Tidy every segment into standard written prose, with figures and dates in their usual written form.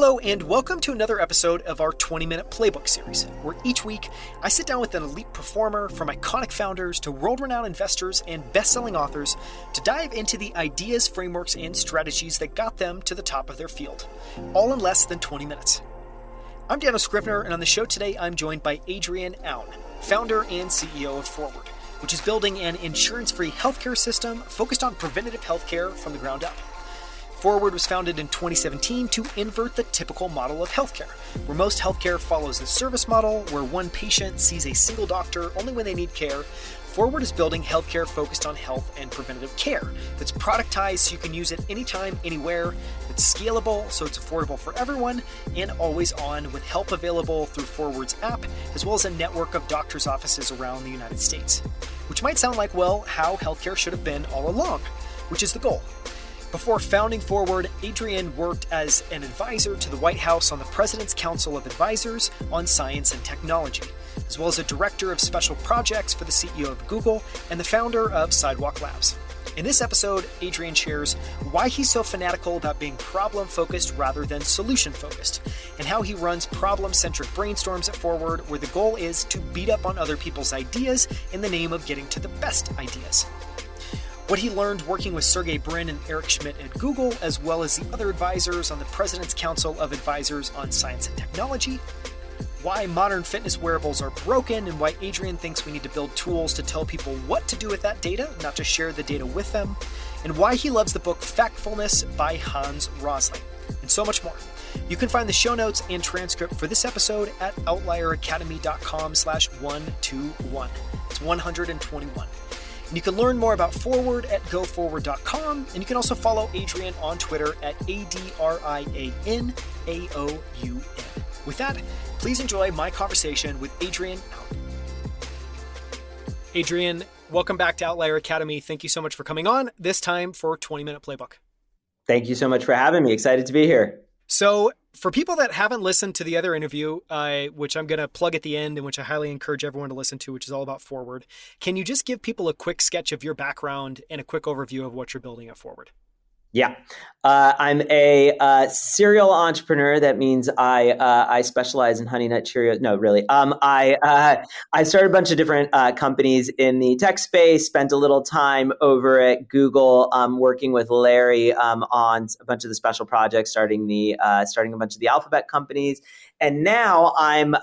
Hello and welcome to another episode of our 20-minute playbook series, where each week I sit down with an elite performer, from iconic founders to world-renowned investors and best-selling authors, to dive into the ideas, frameworks, and strategies that got them to the top of their field, all in less than 20 minutes. I'm Daniel Scrivner, and on the show today I'm joined by Adrian Aoun, founder and CEO of Forward, which is building an insurance-free healthcare system focused on preventative healthcare from the ground up. Forward was founded in 2017 to invert the typical model of healthcare, where most healthcare follows a service model where one patient sees a single doctor only when they need care. Forward is building healthcare focused on health and preventative care that's productized so you can use it anytime, anywhere, that's scalable so it's affordable for everyone, and always on, with help available through Forward's app, as well as a network of doctors' offices around the United States. Which might sound like, well, how healthcare should have been all along, which is the goal. Before founding Forward, Adrian worked as an advisor to the White House on the President's Council of Advisors on Science and Technology, as well as a director of special projects for the CEO of Google and the founder of Sidewalk Labs. In this episode, Adrian shares why he's so fanatical about being problem-focused rather than solution-focused, and how he runs problem-centric brainstorms at Forward, where the goal is to beat up on other people's ideas in the name of getting to the best ideas. What he learned working with Sergey Brin and Eric Schmidt at Google, as well as the other advisors on the President's Council of Advisors on Science and Technology, why modern fitness wearables are broken, and why Adrian thinks we need to build tools to tell people what to do with that data, not just share the data with them, and why he loves the book Factfulness by Hans Rosling, and so much more. You can find the show notes and transcript for this episode at outlieracademy.com/121. It's 121. And you can learn more about Forward at goforward.com, and you can also follow Adrian on Twitter at ADRIANAOUN. With that, please enjoy my conversation with Adrian Aoun. Adrian, welcome back to Outlier Academy. Thank you so much for coming on, this time for 20-minute playbook. Thank you so much for having me. Excited to be here. So for people that haven't listened to the other interview, which I'm going to plug at the end and which I highly encourage everyone to listen to, which is all about Forward, can you just give people a quick sketch of your background and a quick overview of what you're building at Forward? Yeah. I'm a serial entrepreneur. That means I specialize in Honey Nut Cheerios. No, really. I started a bunch of different companies in the tech space, spent a little time over at Google working with Larry on a bunch of the special projects, starting a bunch of the Alphabet companies. And now I've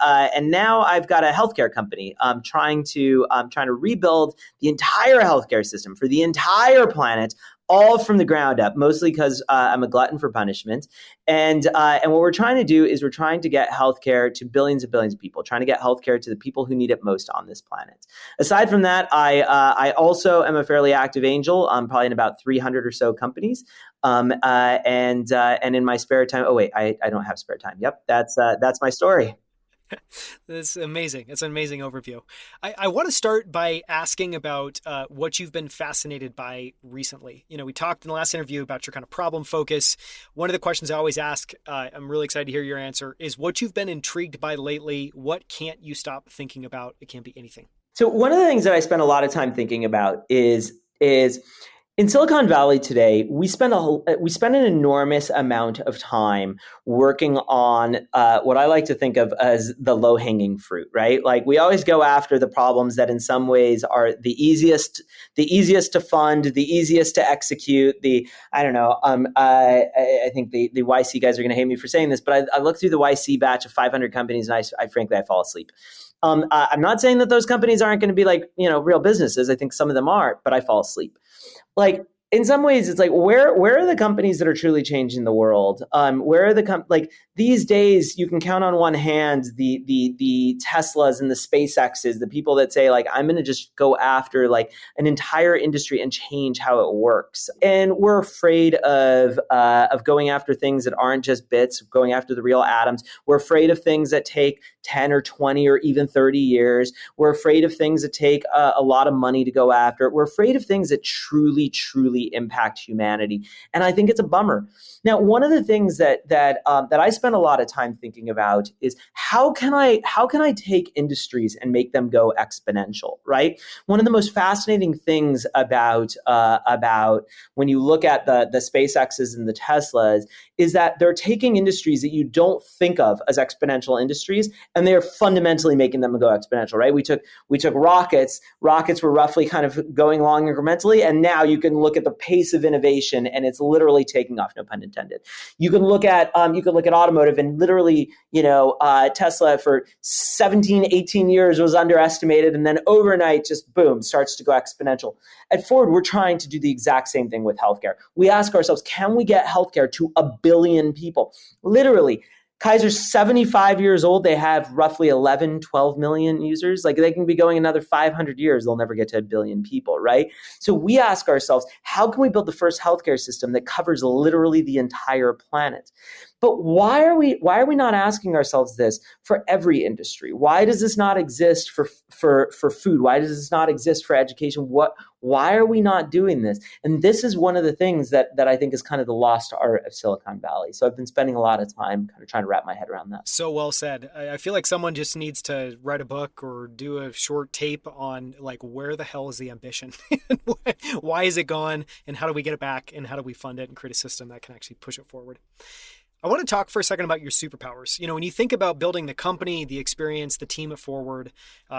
got a healthcare company. I'm trying to rebuild the entire healthcare system for the entire planet, all from the ground up, mostly because I'm a glutton for punishment. And what we're trying to do is we're trying to get healthcare to billions and billions of people, trying to get healthcare to the people who need it most on this planet. Aside from that, I also am a fairly active angel. I'm probably in about 300 or so companies. And in my spare time, I don't have spare time. Yep, that's my story. That's amazing. It's an amazing overview. I want to start by asking about what you've been fascinated by recently. You know, we talked in the last interview about your kind of problem focus. One of the questions I always ask, I'm really excited to hear your answer, is what you've been intrigued by lately. What can't you stop thinking about? It can't be anything. So one of the things that I spend a lot of time thinking about is in Silicon Valley today, we spend an enormous amount of time working on what I like to think of as the low-hanging fruit, right? Like, we always go after the problems that in some ways are the easiest to fund, the easiest to execute. I think the YC guys are going to hate me for saying this, but I look through the YC batch of 500 companies, and I frankly fall asleep. I'm not saying that those companies aren't going to be real businesses. I think some of them are, but I fall asleep. Like, in some ways, it's like, where are the companies that are truly changing the world? Where are these days, you can count on one hand the Teslas and the SpaceXs, the people that say, like, I'm going to just go after like an entire industry and change how it works. And we're afraid of going after things that aren't just bits, going after the real atoms. We're afraid of things that take 10 or 20 or even 30 years. We're afraid of things that take a lot of money to go after. We're afraid of things that truly, truly impact humanity. And I think it's a bummer. Now, one of the things that I spend a lot of time thinking about is how can I take industries and make them go exponential, right? One of the most fascinating things about when you look at the SpaceXs and the Teslas is that they're taking industries that you don't think of as exponential industries, and they're fundamentally making them go exponential, right? We took rockets. Rockets were roughly kind of going along incrementally, and now you can look at the pace of innovation, and it's literally taking off. No pun intended. You can look at automotive, and literally, Tesla for 17, 18 years was underestimated, and then overnight, just boom, starts to go exponential. At Ford, we're trying to do the exact same thing with healthcare. We ask ourselves, can we get healthcare to 1 billion people? Literally, Kaiser's 75 years old. They have roughly 11, 12 million users. Like, they can be going another 500 years. They'll never get to 1 billion people, right? So we ask ourselves, how can we build the first healthcare system that covers literally the entire planet? But why are we not asking ourselves this for every industry? Why does this not exist for food? Why does this not exist for education? Why are we not doing this? And this is one of the things that I think is kind of the lost art of Silicon Valley. So I've been spending a lot of time kind of trying to wrap my head around that. So well said. I feel like someone just needs to write a book or do a short tape on, like, where the hell is the ambition? Why is it gone? And how do we get it back? And how do we fund it and create a system that can actually push it forward? I want to talk for a second about your superpowers. When you think about building the company, the experience, the team at Forward,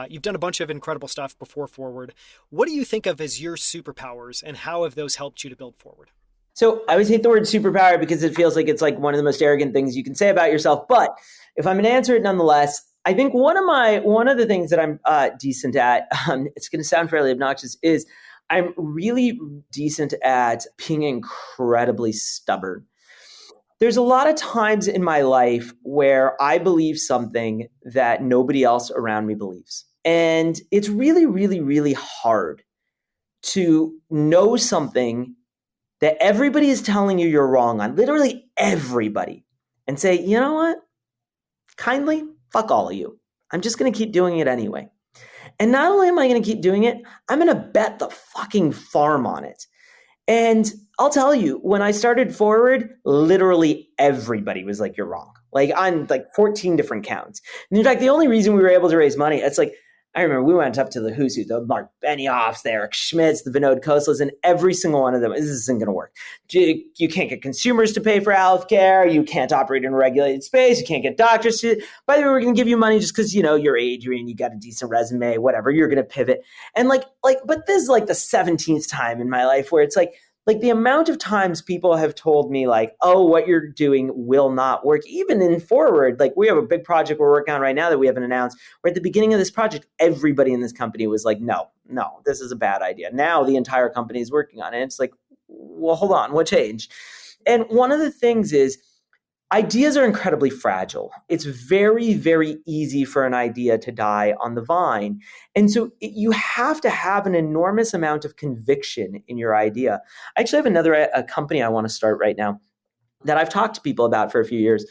you've done a bunch of incredible stuff before Forward. What do you think of as your superpowers, and how have those helped you to build Forward? So I always hate the word superpower because it feels like it's like one of the most arrogant things you can say about yourself. But if I'm going to answer it nonetheless, I think one of the things that I'm decent at, it's going to sound fairly obnoxious, is I'm really decent at being incredibly stubborn. There's a lot of times in my life where I believe something that nobody else around me believes. And it's really, really, really hard to know something that everybody is telling you you're wrong on, literally everybody, and say, you know what? Kindly, fuck all of you. I'm just going to keep doing it anyway. And not only am I going to keep doing it, I'm going to bet the fucking farm on it. And I'll tell you, when I started Forward, literally everybody was like, you're wrong. Like, on like 14 different counts. And in fact, the only reason we were able to raise money, it's like, I remember we went up to the who's who, the Mark Benioffs, the Eric Schmidts, the Vinod Khoslas, and every single one of them, this isn't going to work. You can't get consumers to pay for healthcare. You can't operate in a regulated space. You can't get doctors to. By the way, we're going to give you money just because, you're Adrian, you got a decent resume, whatever. You're going to pivot. And but this is like the 17th time in my life where it's like the amount of times people have told me like, oh, what you're doing will not work. Even in Forward, like, we have a big project we're working on right now that we haven't announced, where at the beginning of this project, everybody in this company was like, no, this is a bad idea. Now the entire company is working on it. It's like, well, hold on, what changed? And one of the things is, ideas are incredibly fragile. It's very, very easy for an idea to die on the vine. And so you have to have an enormous amount of conviction in your idea. I actually have another company I want to start right now that I've talked to people about for a few years.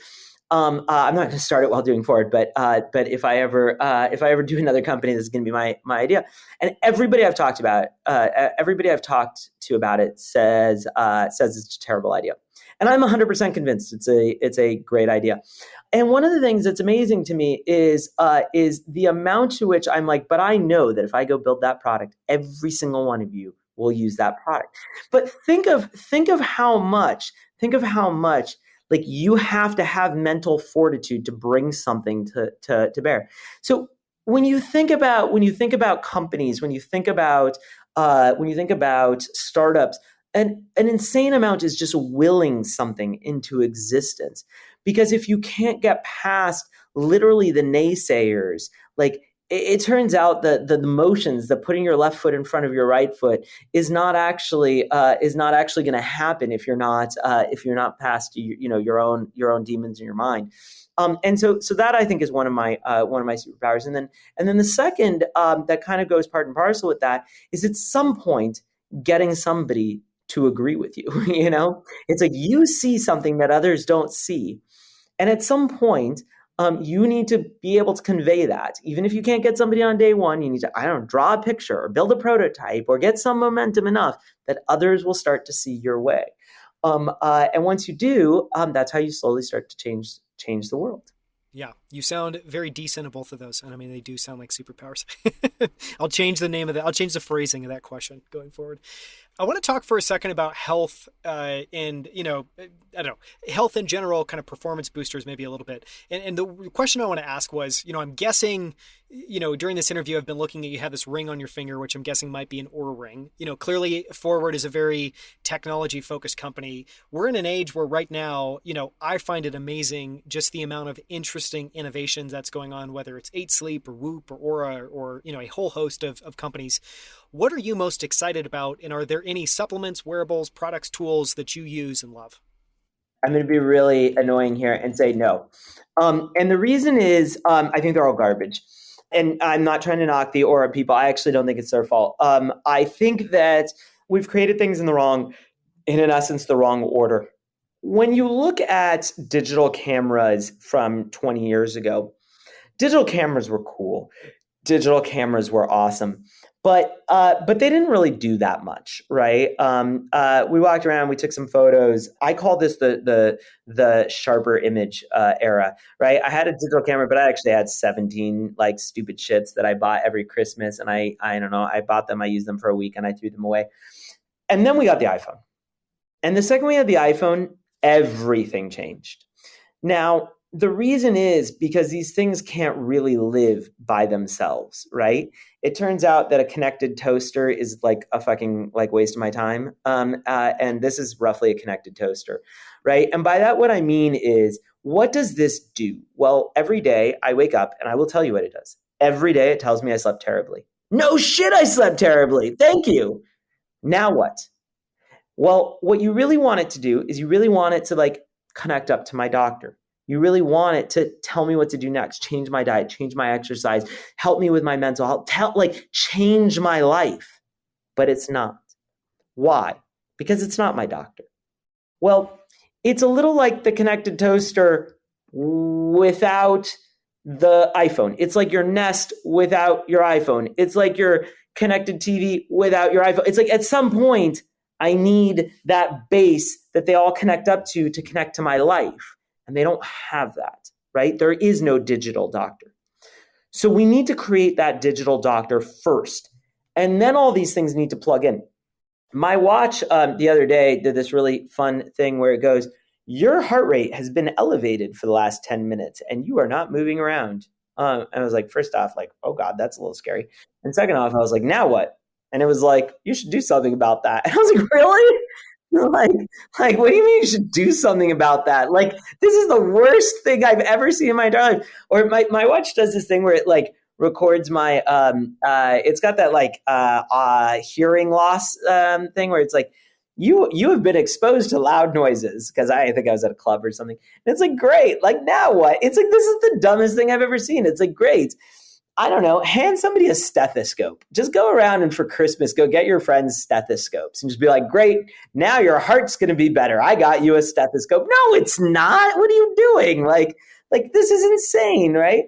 I'm not going to start it while doing Forward, but if I ever do another company, this is going to be my idea. And everybody I've talked to about it says it's a terrible idea. And I'm 100% convinced it's a great idea. And one of the things that's amazing to me is the amount to which I'm like, but I know that if I go build that product, every single one of you will use that product. But think of how much like you have to have mental fortitude to bring something to bear. So when you think about companies, when you think about startups, an insane amount is just willing something into existence. Because if you can't get past literally the naysayers, like it turns out that the motions, that putting your left foot in front of your right foot is not actually going to happen if you're not past your own demons in your mind. And so that I think is one of my superpowers. And then the second that kind of goes part and parcel with that is at some point getting somebody to agree with you. It's like you see something that others don't see. And at some point, you need to be able to convey that. Even if you can't get somebody on day one, you need to, I don't know, draw a picture or build a prototype or get some momentum enough that others will start to see your way. And once you do, that's how you slowly start to change the world. Yeah, you sound very decent at both of those. And I mean, they do sound like superpowers. I'll change the name of that. I'll change the phrasing of that question going forward. I want to talk for a second about health and, I don't know, health in general, kind of performance boosters, maybe a little bit. And the question I want to ask was, I'm guessing, during this interview, I've been looking at, you have this ring on your finger, which I'm guessing might be an Oura ring. Clearly Forward is a very technology focused company. We're in an age where right now, I find it amazing just the amount of interesting innovations that's going on, whether it's 8 Sleep or Whoop or Oura or, a whole host of companies. What are you most excited about? And are there any supplements, wearables, products, tools that you use and love? I'm going to be really annoying here and say no. And the reason is I think they're all garbage. And I'm not trying to knock the Oura people. I actually don't think it's their fault. I think that we've created things in essence, the wrong order. When you look at digital cameras from 20 years ago, digital cameras were cool. Digital cameras were awesome. But they didn't really do that much, right? We walked around, we took some photos. I call this the sharper image era, right? I had a digital camera, but I actually had 17 like stupid shits that I bought every Christmas, and I don't know, I bought them, I used them for a week, and I threw them away. And then we got the iPhone, and the second we had the iPhone, everything changed. Now, the reason is because these things can't really live by themselves, right? It turns out that a connected toaster is like a fucking waste of my time. And this is roughly a connected toaster, right? And by that, what I mean is, what does this do? Well, every day I wake up and I will tell you what it does. Every day it tells me I slept terribly. No shit, I slept terribly. Thank you. Now what? Well, what you really want it to do is you really want it to connect up to my doctor. You really want it to tell me what to do next, change my diet, change my exercise, help me with my mental health, change my life. But it's not. Why? Because it's not my doctor. Well, it's a little like the connected toaster without the iPhone. It's like your Nest without your iPhone. It's like your connected TV without your iPhone. It's like at some point, I need that base that they all connect up to connect to my life. And they don't have that, right? There is no digital doctor. So we need to create that digital doctor first. And then all these things need to plug in. My watch the other day did this really fun thing where it goes, your heart rate has been elevated for the last 10 minutes and you are not moving around. And I was like, first off, oh God, that's a little scary. And second off, I was like, now what? And it was like, you should do something about that. And I was like, really? Like, what do you mean you should do something about that? This is the worst thing I've ever seen in my entire life. Or my watch does this thing where it records my, it's got that hearing loss thing where it's like, you have been exposed to loud noises, because I think I was at a club or something. And it's like, great. Now what? It's like, this is the dumbest thing I've ever seen. It's like, great. I don't know, hand somebody a stethoscope. Just go around and for Christmas, go get your friends stethoscopes and just be like, great, now your heart's going to be better. I got you a stethoscope. No, it's not. What are you doing? This is insane, right?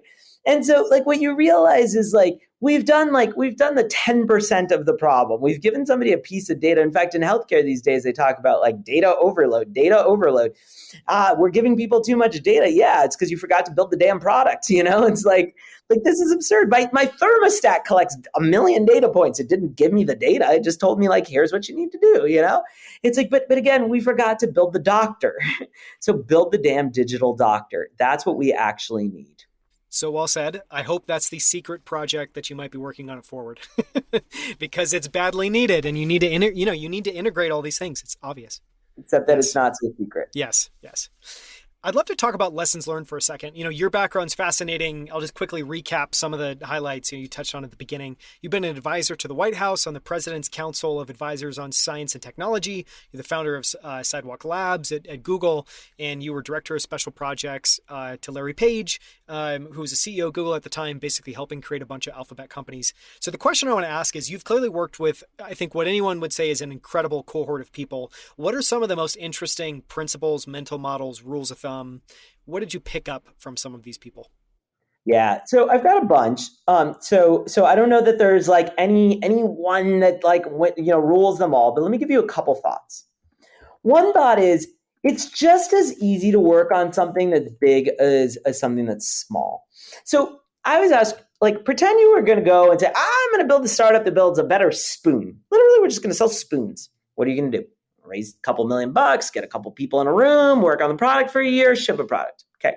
And so what you realize is we've done the 10% of the problem. We've given somebody a piece of data. In fact, in healthcare these days, they talk about data overload. We're giving people too much data. Yeah, it's because you forgot to build the damn product. It's like this is absurd. My thermostat collects 1 million data points. It didn't give me the data. It just told me here's what you need to do. It's but again, we forgot to build the doctor. So build the damn digital doctor. That's what we actually need. So well said. I hope that's the secret project that you might be working on at Forward, because it's badly needed, and you need to you need to integrate all these things. It's obvious. Except that it's not so secret. Yes. I'd love to talk about lessons learned for a second. Your background's fascinating. I'll just quickly recap some of the highlights you touched on at the beginning. You've been an advisor to the White House on the President's Council of Advisors on Science and Technology. You're the founder of Sidewalk Labs at Google, and you were director of special projects to Larry Page, who was the CEO of Google at the time, basically helping create a bunch of alphabet companies. So the question I want to ask is, you've clearly worked with, I think, what anyone would say is an incredible cohort of people. What are some of the most interesting principles, mental models, rules of thumb What did you pick up from some of these people? Yeah, so I've got a bunch. So I don't know that there's like any one that like rules them all, but let me give you a couple thoughts. One thought is it's just as easy to work on something that's big as something that's small. So I was asked, like, pretend you were going to go and say, I'm going to build a startup that builds a better spoon. Literally, we're just going to sell spoons. What are you going to do? Raise a couple $1 million, get a couple people in a room, work on the product for a year, ship a product. Okay.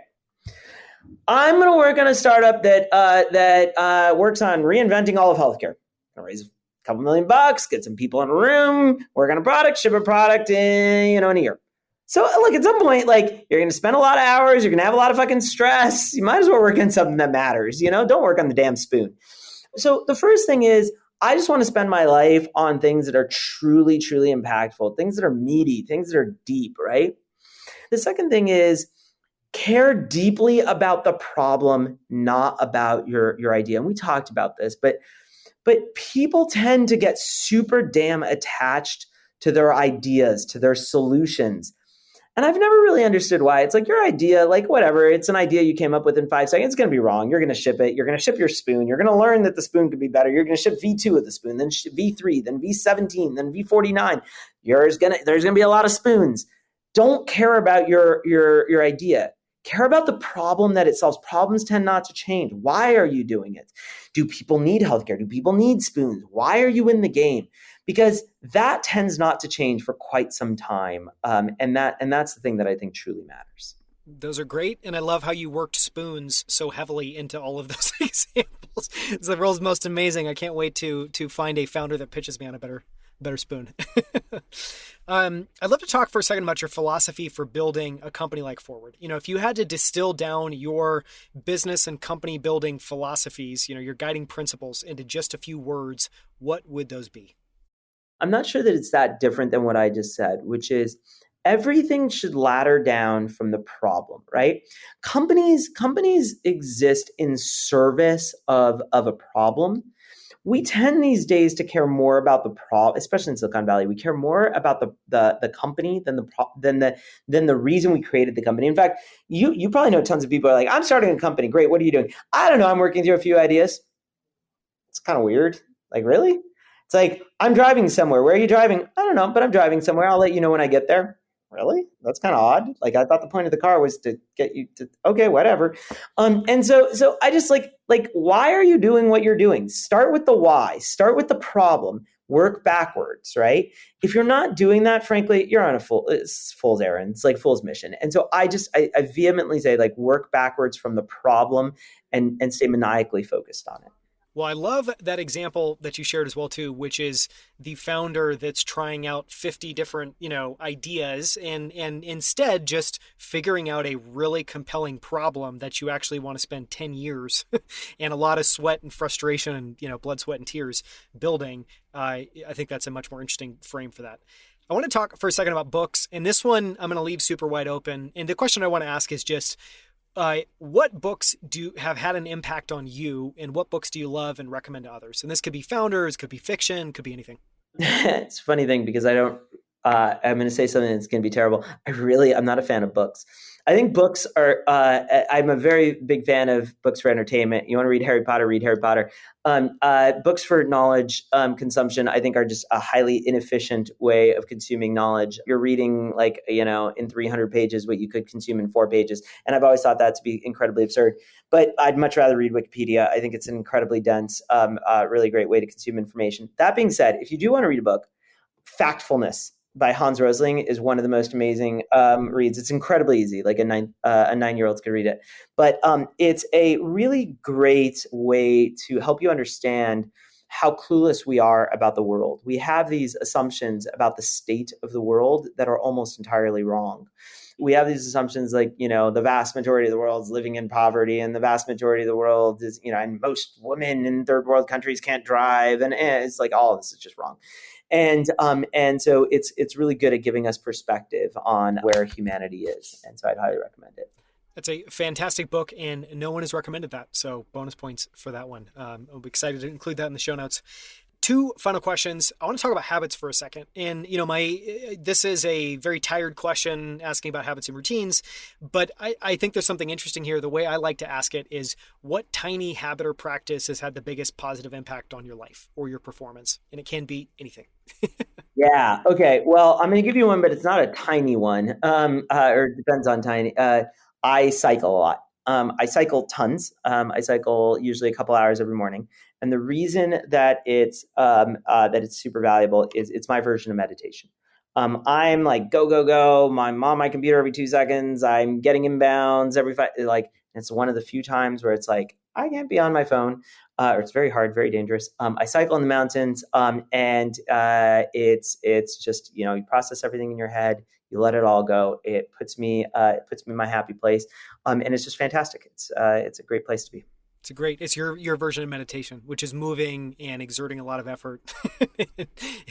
I'm going to work on a startup that works on reinventing all of healthcare. I'm going to raise a couple $1 million, get some people in a room, work on a product, ship a product in a year. So look, at some point, like, you're going to spend a lot of hours, you're going to have a lot of fucking stress. You might as well work on something that matters, don't work on the damn spoon. So the first thing is, I just want to spend my life on things that are truly, truly impactful, things that are meaty, things that are deep, right? The second thing is, care deeply about the problem, not about your idea. And we talked about this, but people tend to get super damn attached to their ideas, to their solutions. And I've never really understood why. It's like your idea, like whatever, it's an idea you came up with in 5 seconds. It's going to be wrong. You're going to ship it. You're going to ship your spoon. You're going to learn that the spoon could be better. You're going to ship V2 of the spoon, then V3, then V17, then V49. There's going to be a lot of spoons. Don't care about your idea. Care about the problem that it solves. Problems tend not to change. Why are you doing it? Do people need healthcare? Do people need spoons? Why are you in the game? Because that tends not to change for quite some time. And that's the thing that I think truly matters. Those are great. And I love how you worked spoons so heavily into all of those examples. It's the world's most amazing. I can't wait to find a founder that pitches me on a better spoon. I'd love to talk for a second about your philosophy for building a company like Forward. If you had to distill down your business and company building philosophies, your guiding principles into just a few words, what would those be? I'm not sure that it's that different than what I just said, which is everything should ladder down from the problem, right? Companies exist in service of a problem. We tend these days to care more about the problem, especially in Silicon Valley. We care more about the company than the reason we created the company. In fact, you probably know tons of people are like, I'm starting a company. Great. What are you doing? I don't know. I'm working through a few ideas. It's kind of weird. Like, really? It's like, I'm driving somewhere. Where are you driving? I don't know, but I'm driving somewhere. I'll let you know when I get there. Really? That's kind of odd. Like, I thought the point of the car was to get you to, okay, whatever. And so I just like, why are you doing what you're doing? Start with the why, start with the problem, work backwards, right? If you're not doing that, frankly, you're on it's fool's errand. It's like fool's mission. And so I vehemently say, like, work backwards from the problem and stay maniacally focused on it. Well, I love that example that you shared as well, too, which is the founder that's trying out 50 different, ideas and instead just figuring out a really compelling problem that you actually want to spend 10 years and a lot of sweat and frustration and, blood, sweat, and tears building. I think that's a much more interesting frame for that. I want to talk for a second about books. And this one I'm going to leave super wide open. And the question I want to ask is just, what books have had an impact on you, and what books do you love and recommend to others? And this could be founders, could be fiction, could be anything. It's a funny thing because I'm going to say something that's going to be terrible. I'm not a fan of books. I think books are, I'm a very big fan of books for entertainment. You want to read Harry Potter, read Harry Potter. Books for knowledge consumption, I think, are just a highly inefficient way of consuming knowledge. You're reading in 300 pages what you could consume in 4 pages. And I've always thought that to be incredibly absurd. But I'd much rather read Wikipedia. I think it's an incredibly dense, really great way to consume information. That being said, if you do want to read a book, Factfulness by Hans Rosling is one of the most amazing reads. It's incredibly easy, like a 9-year-old could read it. But it's a really great way to help you understand how clueless we are about the world. We have these assumptions about the state of the world that are almost entirely wrong. We have these assumptions like, the vast majority of the world is living in poverty, and the vast majority of the world is, and most women in third world countries can't drive. And it's like, all of this is just wrong. And so it's really good at giving us perspective on where humanity is. And so I'd highly recommend it. That's a fantastic book, and no one has recommended that. So bonus points for that one. I'll be excited to include that in the show notes. Two final questions. I want to talk about habits for a second. And, this is a very tired question asking about habits and routines, but I think there's something interesting here. The way I like to ask it is, what tiny habit or practice has had the biggest positive impact on your life or your performance? And it can be anything. Yeah. Okay. Well, I'm going to give you one, but it's not a tiny one. Or it depends on tiny. I cycle a lot. I cycle tons. I cycle usually a couple hours every morning. And the reason that it's super valuable is it's my version of meditation. I'm like, go, go, go. I'm on my computer every 2 seconds. I'm getting inbounds every five. It's one of the few times where it's like, I can't be on my phone, or it's very hard, very dangerous. I cycle in the mountains, and it's just, you process everything in your head, you let it all go. It puts me in my happy place, and it's just fantastic. It's a great place to be. It's your version of meditation, which is moving and exerting a lot of effort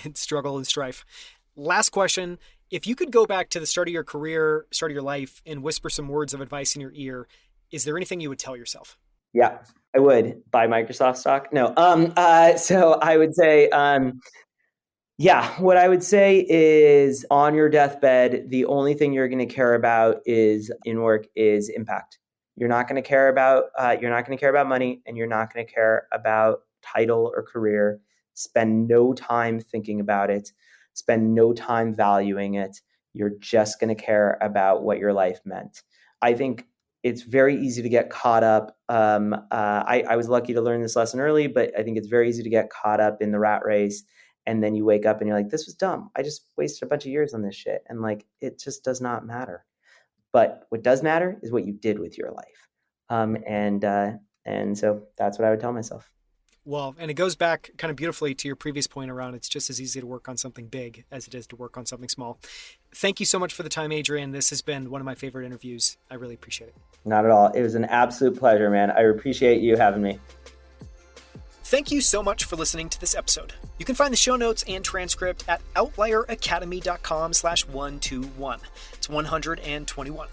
and struggle and strife. Last question. If you could go back to the start of your career, start of your life, and whisper some words of advice in your ear, is there anything you would tell yourself? Yeah, I would buy Microsoft stock. No. So I would say, what I would say is, on your deathbed, the only thing you're going to care about is impact. You're not going to care about money, and you're not going to care about title or career. Spend no time thinking about it. Spend no time valuing it. You're just going to care about what your life meant. I think it's very easy to get caught up. I was lucky to learn this lesson early, but I think it's very easy to get caught up in the rat race. And then you wake up and you're like, this was dumb. I just wasted a bunch of years on this shit. And it just does not matter. But what does matter is what you did with your life. And so that's what I would tell myself. Well, and it goes back kind of beautifully to your previous point around it's just as easy to work on something big as it is to work on something small. Thank you so much for the time, Adrian. This has been one of my favorite interviews. I really appreciate it. Not at all. It was an absolute pleasure, man. I appreciate you having me. Thank you so much for listening to this episode. You can find the show notes and transcript at outlieracademy.com/121. It's 121.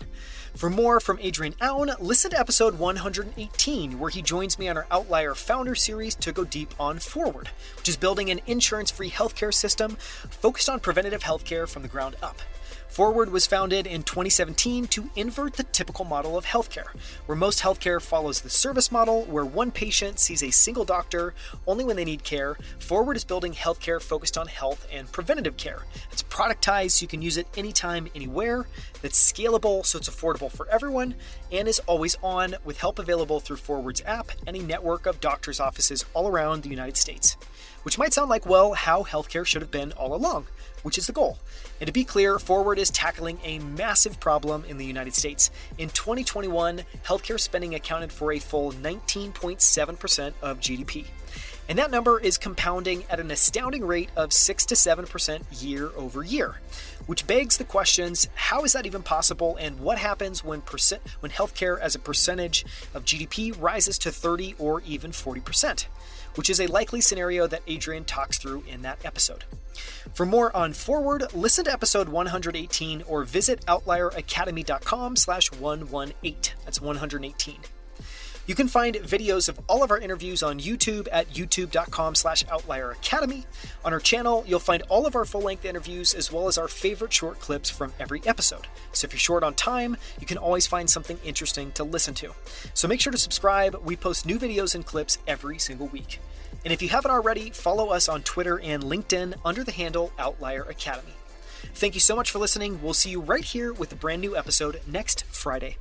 For more from Adrian Aoun, listen to episode 118, where he joins me on our Outlier Founder series to go deep on Forward, which is building an insurance-free healthcare system focused on preventative healthcare from the ground up. Forward was founded in 2017 to invert the typical model of healthcare, where most healthcare follows the service model, where one patient sees a single doctor only when they need care. Forward is building healthcare focused on health and preventative care. It's productized so you can use it anytime, anywhere. That's scalable so it's affordable for everyone, and is always on, with help available through Forward's app and a network of doctors' offices all around the United States. Which might sound like, well, how healthcare should have been all along, which is the goal. And to be clear, Forward is tackling a massive problem in the United States. In 2021, healthcare spending accounted for a full 19.7% of GDP. And that number is compounding at an astounding rate of 6 to 7% year over year. Which begs the questions, how is that even possible, and what happens when healthcare as a percentage of GDP rises to 30 or even 40%? Which is a likely scenario that Adrian talks through in that episode. For more on Forward, listen to episode 118 or visit outlieracademy.com/118. That's 118. You can find videos of all of our interviews on YouTube at youtube.com/outlieracademy. On our channel, you'll find all of our full-length interviews as well as our favorite short clips from every episode. So if you're short on time, you can always find something interesting to listen to. So make sure to subscribe. We post new videos and clips every single week. And if you haven't already, follow us on Twitter and LinkedIn under the handle Outlier Academy. Thank you so much for listening. We'll see you right here with a brand new episode next Friday.